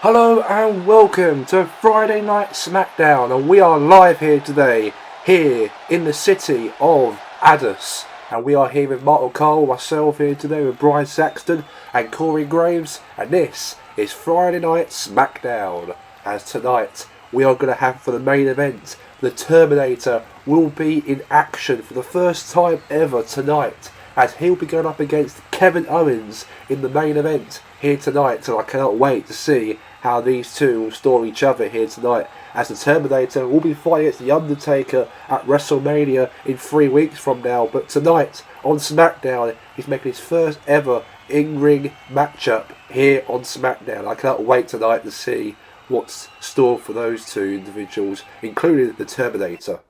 Hello and welcome to Friday Night Smackdown, and we are live here today, here in the city of Addis. And we are here with Martin Cole, myself here today with Brian Saxton and Corey Graves, and this is Friday Night Smackdown. As tonight we are going to have for the main event, the Terminator will be in action for the first time ever tonight, as he'll be going up against Kevin Owens in the main event here tonight. So I cannot wait to see how these two will store each other here tonight, as the Terminator will be fighting against The Undertaker at WrestleMania in 3 weeks from now. But tonight on SmackDown, he's making his first ever in-ring matchup here on SmackDown. I cannot wait tonight to see what's stored for those two individuals, including the Terminator.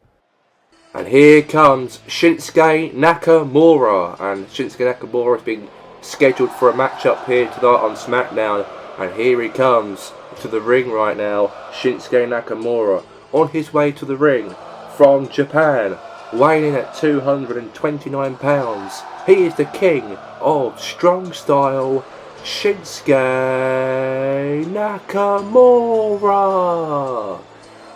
And here comes Shinsuke Nakamura, and Shinsuke Nakamura has been scheduled for a matchup here tonight on SmackDown. And here he comes to the ring right now, Shinsuke Nakamura, on his way to the ring from Japan, weighing in at 229 pounds. He is the king of strong style, Shinsuke Nakamura.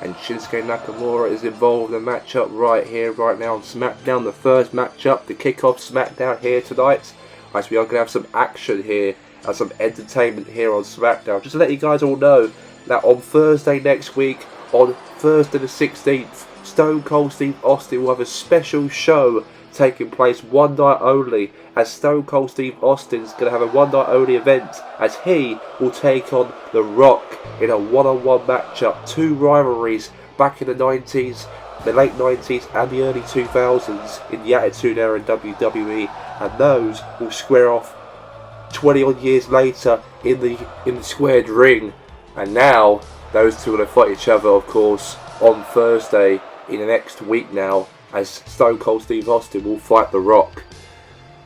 And Shinsuke Nakamura is involved in a matchup right here, right now on SmackDown. The first matchup to kick off SmackDown here tonight, as we are going to have some action here and some entertainment here on SmackDown. Just to let you guys all know that on Thursday next week, on Thursday the 16th, Stone Cold Steve Austin will have a special show taking place one night only, as Stone Cold Steve Austin's going to have a one night only event, as he will take on The Rock in a one-on-one matchup. Two rivalries back in the 90s, the late 90s and the early 2000s in the Attitude Era in WWE, and those will square off 20 odd years later in the squared ring. And now those two will fight each other, of course, on Thursday in the next week now, as Stone Cold Steve Austin will fight The Rock.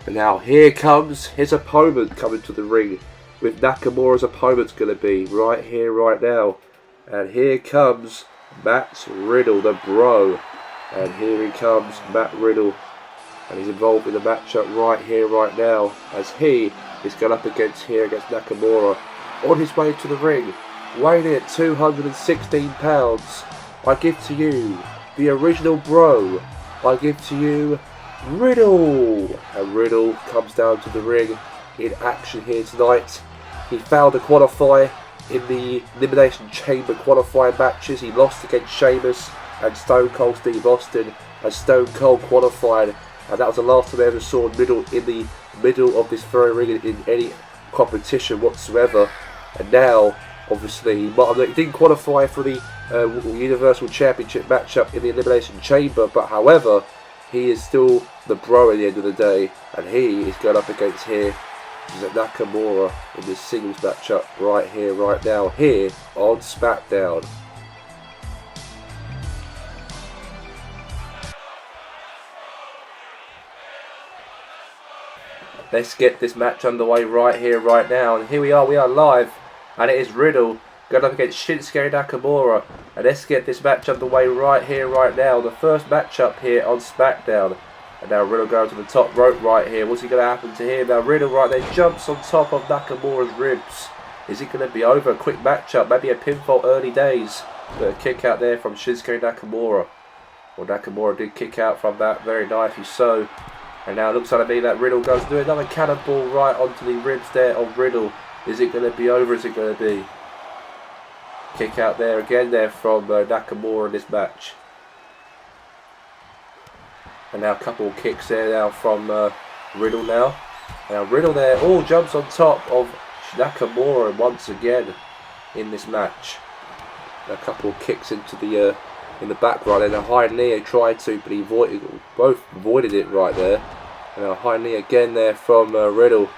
And now here comes his opponent coming to the ring, with Nakamura's opponent's going to be right here, right now. And here comes Matt Riddle, the Bro. And here he comes, Matt Riddle. And he's involved in the matchup right here, right now, as he is going up against Nakamura, on his way to the ring, weighing in at 216 pounds. I give to you the original Bro. I give to you Riddle. And Riddle comes down to the ring in action here tonight. He failed to qualify in the Elimination Chamber qualifying matches. He lost against Sheamus and Stone Cold Steve Austin, as Stone Cold qualified, and that was the last time I ever saw Riddle in the middle of this very ring in any competition whatsoever. And now, obviously, he didn't qualify for the Universal Championship matchup in the Elimination Chamber, but however, he is still the Bro at the end of the day, and he is going up against Nakamura in this singles matchup right here, right now, here on SmackDown. Let's get this match underway right here, right now. And here we are live. And it is Riddle going up against Shinsuke Nakamura. And let's get this match underway right here, right now. The first matchup here on SmackDown. And now Riddle going to the top rope right here. What's going to happen to him? Now Riddle right there jumps on top of Nakamura's ribs. Is it going to be over? A quick matchup, maybe a pinfall early days. But a kick out there from Shinsuke Nakamura. Well, Nakamura did kick out from that very nicely so. And now it looks like to me that Riddle goes to do another cannonball right onto the ribs there of Riddle. Is it going to be over? Is it going to be? Kick out there again there from Nakamura in this match. And now a couple of kicks there now from Riddle now. Now Riddle there jumps on top of Nakamura once again in this match. And a couple of kicks into the in the back right there. A high knee tried to, but he both avoided it right there. And a high knee again there from Riddle.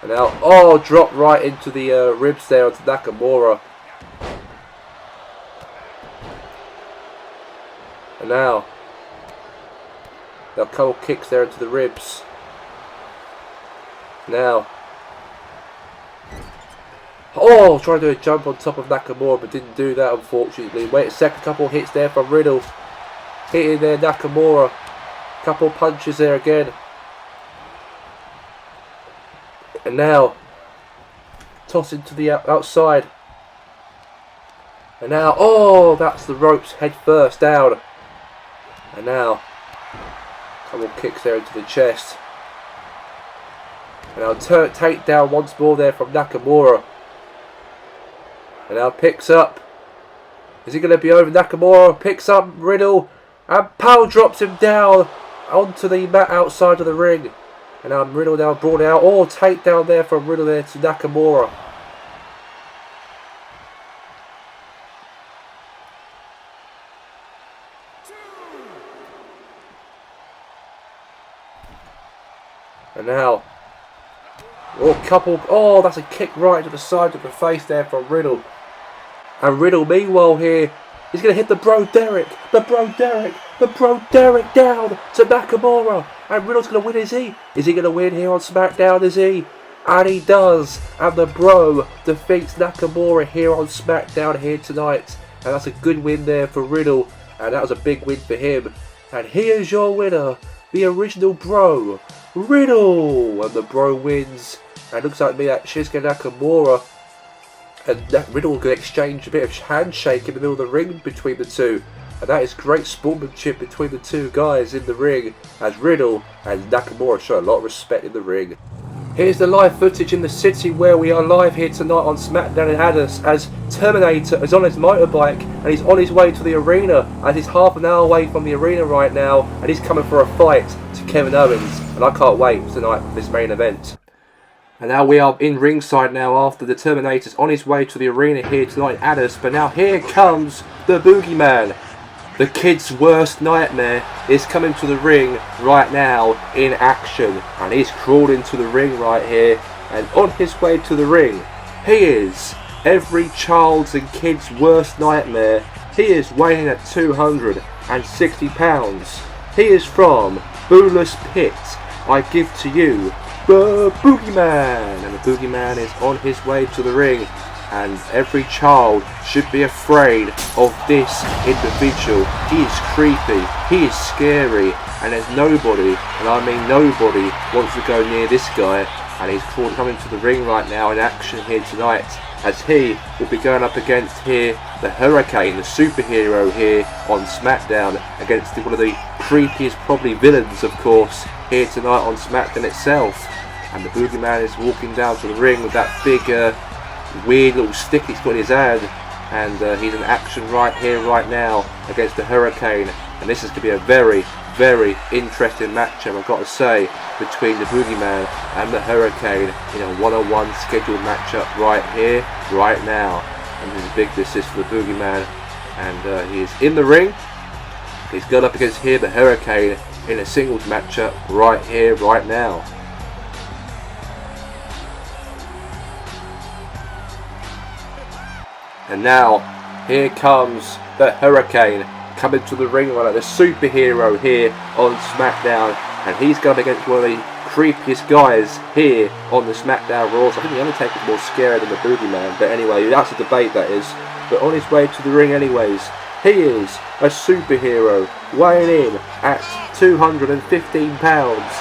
And now, dropped right into the ribs there onto Nakamura. And now a couple kicks there into the ribs. Now, trying to do a jump on top of Nakamura, but didn't do that unfortunately. Wait a second, couple hits there from Riddle. Hitting there Nakamura. Couple punches there again. And now toss into the outside. And now, oh, that's the ropes head first down. And now, couple kicks there into the chest. And now take down once more there from Nakamura. And now picks up. Is he going to be over? Nakamura picks up Riddle and power drops him down onto the mat outside of the ring. And now Riddle now brought out. Oh, takedown there from Riddle there to Nakamura. And now, oh, that's a kick right to the side of the face there from Riddle. And Riddle, meanwhile here, he's going to hit the Bro Derek down to Nakamura. And Riddle's going to win, is he? Is he going to win here on SmackDown, is he? And he does. And the Bro defeats Nakamura here on SmackDown here tonight. And that's a good win there for Riddle. And that was a big win for him. And here's your winner, the original Bro, Riddle. And the Bro wins. And it looks like to me that Shinsuke Nakamura and Riddle can exchange a bit of handshake in the middle of the ring between the two. And that is great sportsmanship between the two guys in the ring, as Riddle and Nakamura show a lot of respect in the ring. Here's the live footage in the city where we are live here tonight on SmackDown in Addis, as Terminator is on his motorbike and he's on his way to the arena, as he's half an hour away from the arena right now, and he's coming for a fight to Kevin Owens. And I can't wait tonight for this main event. And now we are in ringside now after the Terminator's on his way to the arena here tonight at us. But now here comes the Boogeyman. The kid's worst nightmare is coming to the ring right now in action. And he's crawled into the ring right here. And on his way to the ring, he is every child's and kid's worst nightmare. He is weighing at 260 pounds. He is from Bootless Pit. I give to you the Boogeyman. And the Boogeyman is on his way to the ring, and every child should be afraid of this individual. He is creepy, he is scary, and there's nobody, and I mean nobody, wants to go near this guy. And he's coming to the ring right now in action here tonight, as he will be going up against here the Hurricane, the superhero here on SmackDown, against one of the creepiest probably villains, of course, here tonight on SmackDown itself. And the Boogeyman is walking down to the ring with that big weird little stick he's got in his hand, and he's in action right here right now against the Hurricane. And this is going to be a very, very interesting matchup, I've got to say, between the Boogeyman and the Hurricane in a one-on-one scheduled matchup right here, right now. And this is a big assist for the Boogeyman, and he is in the ring. He's going up against here the Hurricane in a singles matchup right here, right now. And now, here comes the Hurricane coming to the ring right now, the superhero here on SmackDown. And he's going against one of the creepiest guys here on the SmackDown Raws. I think the Undertaker's more scary than the Boogeyman, but anyway, that's a debate, that is. But on his way to the ring anyways, he is a superhero, weighing in at 215 pounds.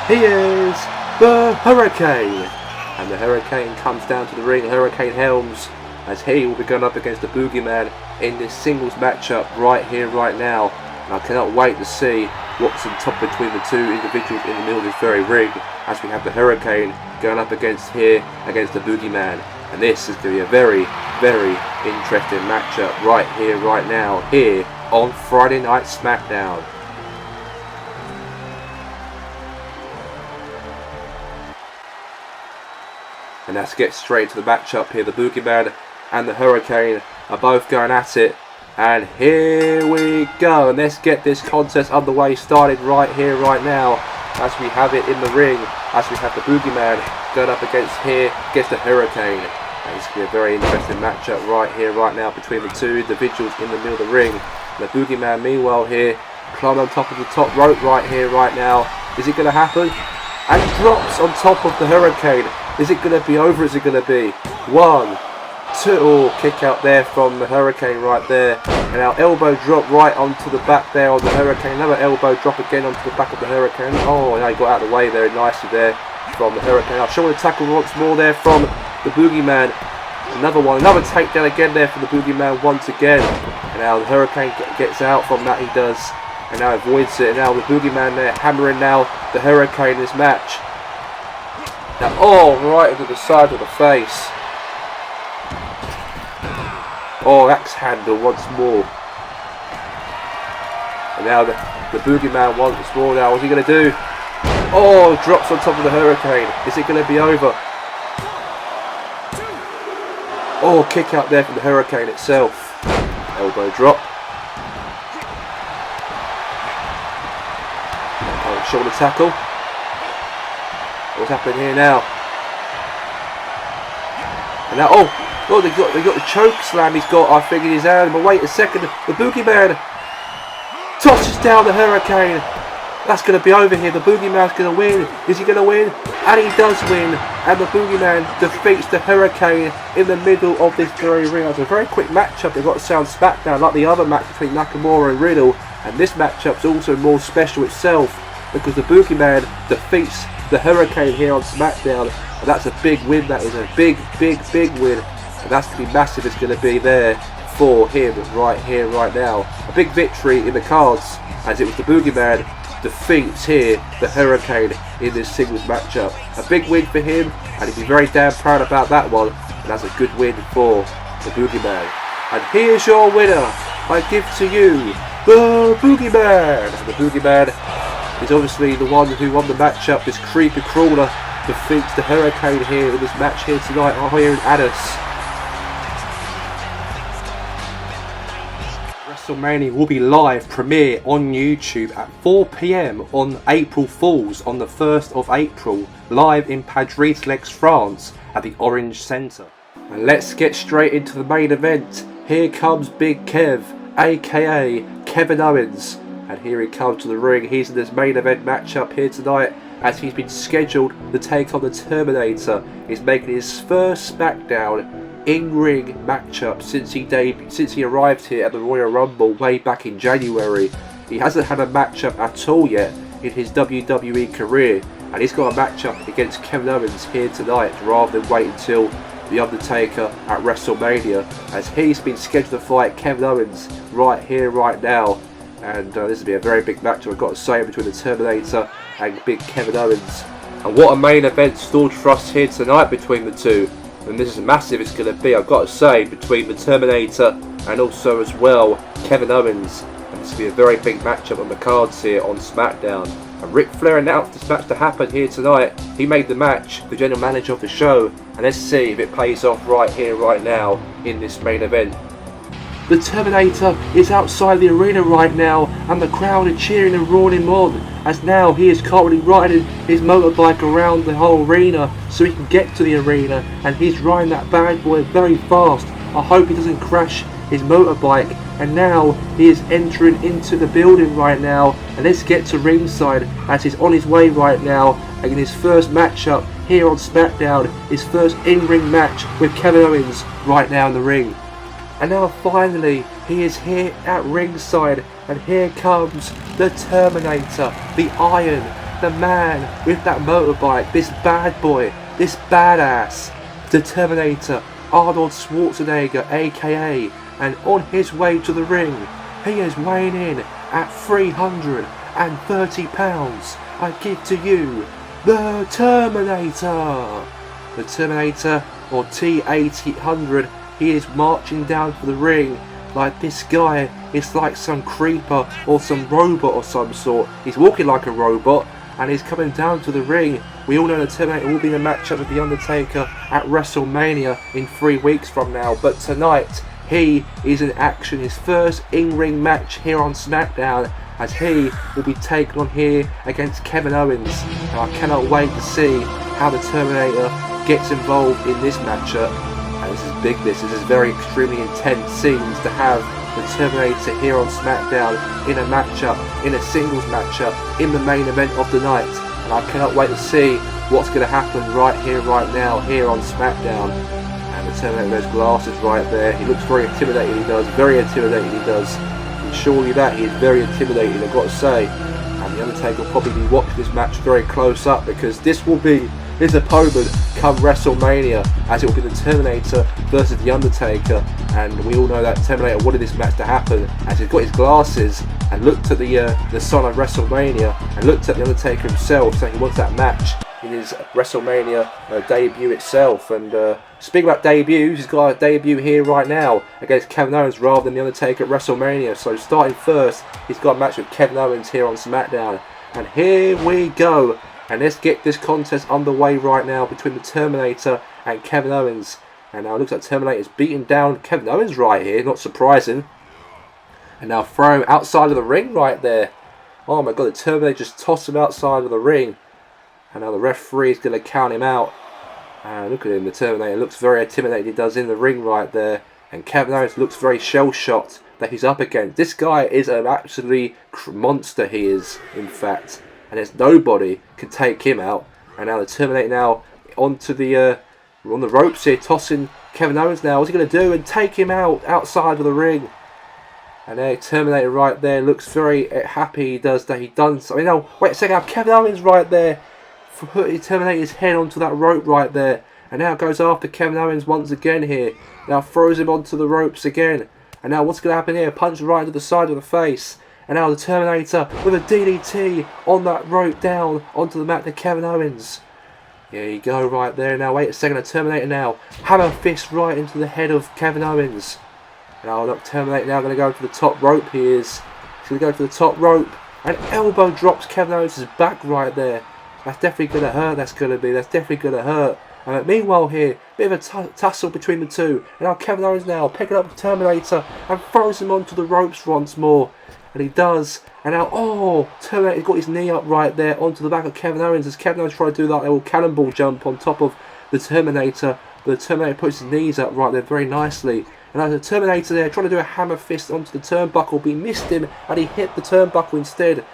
He is the Hurricane. And the Hurricane comes down to the ring, Hurricane Helms, as he will be going up against the Boogeyman in this singles matchup right here, right now. And I cannot wait to see what's on top between the two individuals in the middle of this very ring, as we have the Hurricane going up against here, against the Boogeyman. And this is going to be a very, very interesting matchup right here, right now, here on Friday Night SmackDown. And let's get straight to the matchup here. The Boogeyman and the Hurricane are both going at it. And here we go. And let's get this contest underway, started right here, right now, as we have it in the ring, as we have the Boogeyman going up against here, against the Hurricane. And it's going to be a very interesting matchup right here, right now, between the two individuals in the middle of the ring. And the Boogeyman, meanwhile, here, climbing on top of the top rope right here, right now. Is it going to happen? And drops on top of the Hurricane. Is it going to be over? Is it going to be? 1, 2, oh, kick out there from the Hurricane right there. And now elbow drop right onto the back there on the Hurricane. Another elbow drop again onto the back of the Hurricane. Oh, now he got out of the way there nicely there from the Hurricane. I'll show you the tackle once more there from the Boogeyman. Another one, another takedown again there for the Boogeyman once again. And now the Hurricane gets out from that, he does. And now avoids it. And now the Boogeyman there hammering now the Hurricane in this match. Now, oh, right into the side of the face. Oh, axe handle once more. And now the Boogeyman once more now. What's he going to do? Oh, drops on top of the Hurricane. Is it going to be over? Oh, kick out there from the Hurricane itself. Elbow drop. Oh, shoulder tackle. What's happening here now? And now, oh, they got the choke slam he's got, I think, in his hand. But wait a second, the Boogeyman tosses down the Hurricane. That's going to be over here. The Boogeyman's going to win. Is he going to win? And he does win. And the Boogeyman defeats the Hurricane in the middle of this very ring. It's a very quick matchup. They've got to sound SmackDown like the other match between Nakamura and Riddle. And this matchup's also more special itself because the Boogeyman defeats the Hurricane here on SmackDown. And that's a big win. That is a big win. And that's going to be massive. It's going to be there for him right here, right now. A big victory in the cards as it was the Boogeyman defeats here the Hurricane in this singles matchup. A big win for him, and he'd be very damn proud about that one. And that's a good win for the Boogeyman. And here's your winner. I give to you the Boogeyman. And the Boogeyman is obviously the one who won the matchup. This creepy crawler defeats the Hurricane here in this match here tonight here in Addis. WrestleMania will be live premiere on YouTube at 4 PM on April Fools on the 1st of April, live in Padres-Lex, France at the Orange Centre. And let's get straight into the main event. Here comes Big Kev, aka Kevin Owens, and here he comes to the ring. He's in this main event matchup here tonight as he's been scheduled to take on the Terminator. He's making his first SmackDown in-ring matchup since he arrived here at the Royal Rumble way back in January. He hasn't had a matchup at all yet in his WWE career, and he's got a matchup against Kevin Owens here tonight rather than wait until The Undertaker at WrestleMania, as he's been scheduled to fight Kevin Owens right here, right now. And this will be a very big matchup, I've got to say, between the Terminator and Big Kevin Owens. And what a main event stored for us here tonight between the two. And this is massive it's going to be, I've got to say, between the Terminator and also as well Kevin Owens. And this will be a very big matchup on the cards here on SmackDown. And Ric Flair announced this match to happen here tonight. He made the match, the general manager of the show. And let's see if it plays off right here, right now in this main event. The Terminator is outside the arena right now, and the crowd are cheering and roaring him on, as now he is currently riding his motorbike around the whole arena so he can get to the arena, and he's riding that bad boy very fast. I hope he doesn't crash his motorbike. And now he is entering into the building right now, and let's get to ringside as he's on his way right now in his first matchup here on SmackDown, his first in-ring match with Kevin Owens right now in the ring. And now finally, he is here at ringside, and here comes the Terminator, the Iron, the man with that motorbike, this bad boy, this badass, the Terminator, Arnold Schwarzenegger, aka, and on his way to the ring, he is weighing in at 330 pounds. I give to you the Terminator. The Terminator, or T-800, he is marching down to the ring like this guy is like some creeper or some robot of some sort. He's walking like a robot and he's coming down to the ring. We all know the Terminator will be in a matchup with The Undertaker at WrestleMania in 3 weeks from now. But tonight, he is in action, his first in-ring match here on SmackDown, as he will be taken on here against Kevin Owens. And I cannot wait to see how the Terminator gets involved in this matchup. And this is big, this is very extremely intense scenes to have the Terminator here on SmackDown in a matchup, in a singles matchup, in the main event of the night. And I cannot wait to see what's going to happen right here, right now, here on SmackDown. And the Terminator wears glasses right there. He looks very intimidating, he does, very intimidating he does. And surely that, he is very intimidating, I've got to say. And The Undertaker will probably be watching this match very close up, because this will be his opponent come WrestleMania, as it will be the Terminator versus the Undertaker. And we all know that Terminator wanted this match to happen, as he's got his glasses and looked at the sign of WrestleMania and looked at the Undertaker himself, saying he wants that match in his WrestleMania debut itself. And speaking about debuts, he's got a debut here right now against Kevin Owens rather than the Undertaker at WrestleMania. So starting first, he's got a match with Kevin Owens here on SmackDown. And here we go. And let's get this contest underway right now between the Terminator and Kevin Owens. And now it looks like Terminator's beating down Kevin Owens right here, not surprising. And now throw him outside of the ring right there. Oh my god, the Terminator just tossed him outside of the ring. And now the referee is going to count him out. And look at him, the Terminator looks very intimidated, he does, in the ring right there. And Kevin Owens looks very shell-shocked that he's up against. This guy is an absolute monster, he is, in fact. And there's nobody can take him out. And now the Terminator now onto the on the ropes here, tossing Kevin Owens now. What's he going to do? And take him out outside of the ring. And there, Terminator right there looks very happy. He does that. He done something. No, wait a second. Now Kevin Owens right there, put Terminator's head onto that rope right there. And now goes after Kevin Owens once again here. Now throws him onto the ropes again. And now what's going to happen here? Punch right into the side of the face. And now the Terminator with a DDT on that rope down onto the mat to Kevin Owens. There you go right there. Now wait a second, the Terminator now. Hammer fist right into the head of Kevin Owens. Now look, Terminator now going to go to the top rope. He is. He's going to go to the top rope. And elbow drops Kevin Owens' back right there. That's definitely going to hurt. That's definitely going to hurt. Meanwhile here, bit of a tussle between the two. And now Kevin Owens now picking up the Terminator and throws him onto the ropes once more. And he does. And now, oh, Terminator's got his knee up right there onto the back of Kevin Owens, as Kevin Owens trying to do that little cannonball jump on top of the Terminator. But the Terminator puts his knees up right there very nicely. And now the Terminator there trying to do a hammer fist onto the turnbuckle, but he missed him and he hit the turnbuckle instead.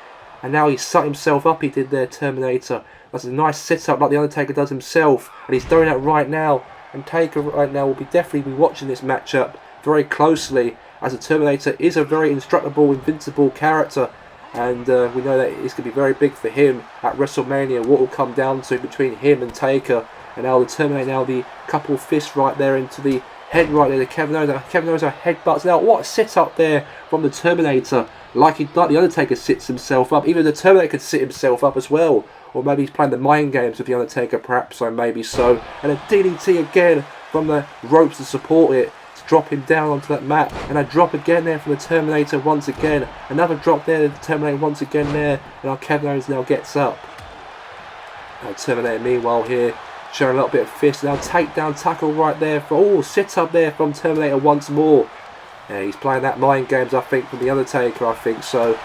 And now he set himself up, he did there, Terminator. That's a nice sit-up like the Undertaker does himself. And he's doing that right now. And Taker right now will definitely be watching this matchup very closely, as the Terminator is a very indestructible, invincible character. And we know that it's going to be very big for him at WrestleMania, what will come down to between him and Taker. And now the Terminator, now the couple fists right there into the head right there to Kevin Owens. Kevin Owens headbutts. Now what a sit up there from the Terminator. Like the Undertaker sits himself up. Even the Terminator could sit himself up as well. Or maybe he's playing the mind games with the Undertaker, perhaps, so maybe so. And a DDT again from the ropes to support it. To drop him down onto that mat. And a drop again there from the Terminator once again. Another drop there, the Terminator once again there. And our Kevin Owens now gets up. Now Terminator meanwhile here, showing a little bit of fist. Now takedown tackle right there. Sit up there from Terminator once more. Yeah, he's playing that mind games, I think, from the Undertaker, I think so.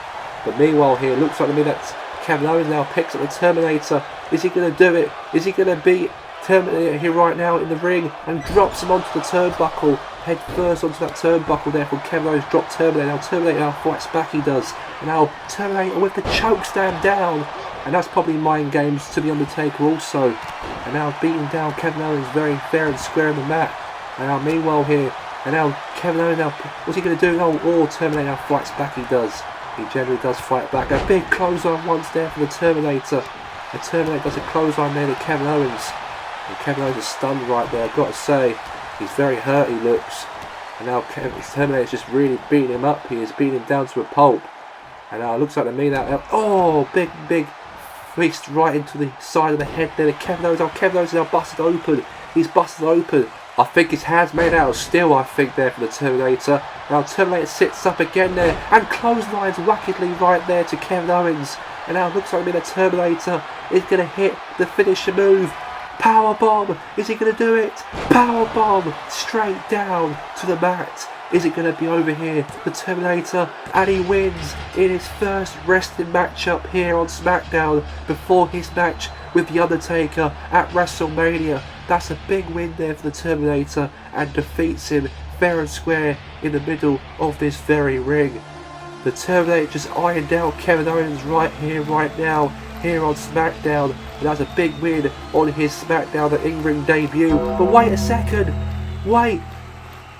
But meanwhile here, looks like to me that Kevin Owens now picks up the Terminator. Is he going to do it? Is he going to beat Terminator here right now in the ring? And drops him onto the turnbuckle. Head first onto that turnbuckle there from Kevin Owens. Dropped Terminator. Now Terminator now fights back, he does. And now Terminator with the chokestand down. And that's probably mind games to the Undertaker also. And now beating down Kevin Owens very fair and square on the mat. And now meanwhile here, and now Kevin Owens now, what's he going to do? Oh, Terminator now fights back, he does. He generally does fight back. A big clothesline once there for the Terminator. The Terminator does a clothesline there to Kevin Owens. And Kevin Owens is stunned right there, I've got to say. He's very hurt, he looks. And now Terminator's just really beating him up. He is beating him down to a pulp. And now it looks like to me that, oh, big fist right into the side of the head there. Kevin Owens, Kevin Owens is now busted open. He's busted open. I think his hand's made out of steel, I think, there for the Terminator. Now Terminator sits up again there and clotheslines wickedly right there to Kevin Owens. And now it looks like the Terminator is going to hit the finisher move. Powerbomb! Is he going to do it? Powerbomb! Straight down to the mat. Is it going to be over here? The Terminator, and he wins in his first wrestling matchup here on SmackDown before his match with The Undertaker at WrestleMania. That's a big win there for the Terminator, and defeats him fair and square in the middle of this very ring. The Terminator just ironed out Kevin Owens right here, right now, here on SmackDown. And that's a big win on his SmackDown, the in-ring debut. But wait a second, wait,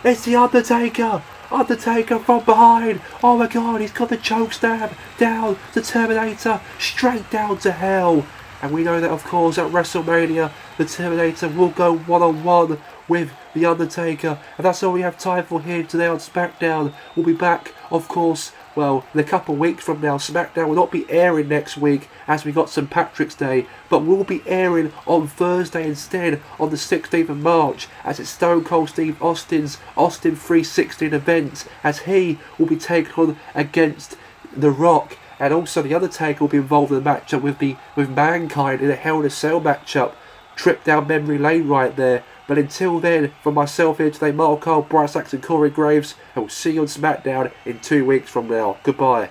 it's The Undertaker! Undertaker from behind! Oh my god, he's got the choke stab down the Terminator, straight down to hell. And we know that, of course, at WrestleMania, the Terminator will go one-on-one with The Undertaker. And that's all we have time for here today on SmackDown. We'll be back, of course, well, in a couple of weeks from now. SmackDown will not be airing next week as we got St. Patrick's Day, but will be airing on Thursday instead, on the 16th of March, as it's Stone Cold Steve Austin's Austin 316 event, as he will be taken on against The Rock. And also The Undertaker will be involved in the matchup with Mankind in a Hell in a Cell matchup. Trip down memory lane right there. But until then, from myself here today, Mark Cole, Bryce Saxon, Corey Graves, and we'll see you on SmackDown in 2 weeks from now. Goodbye.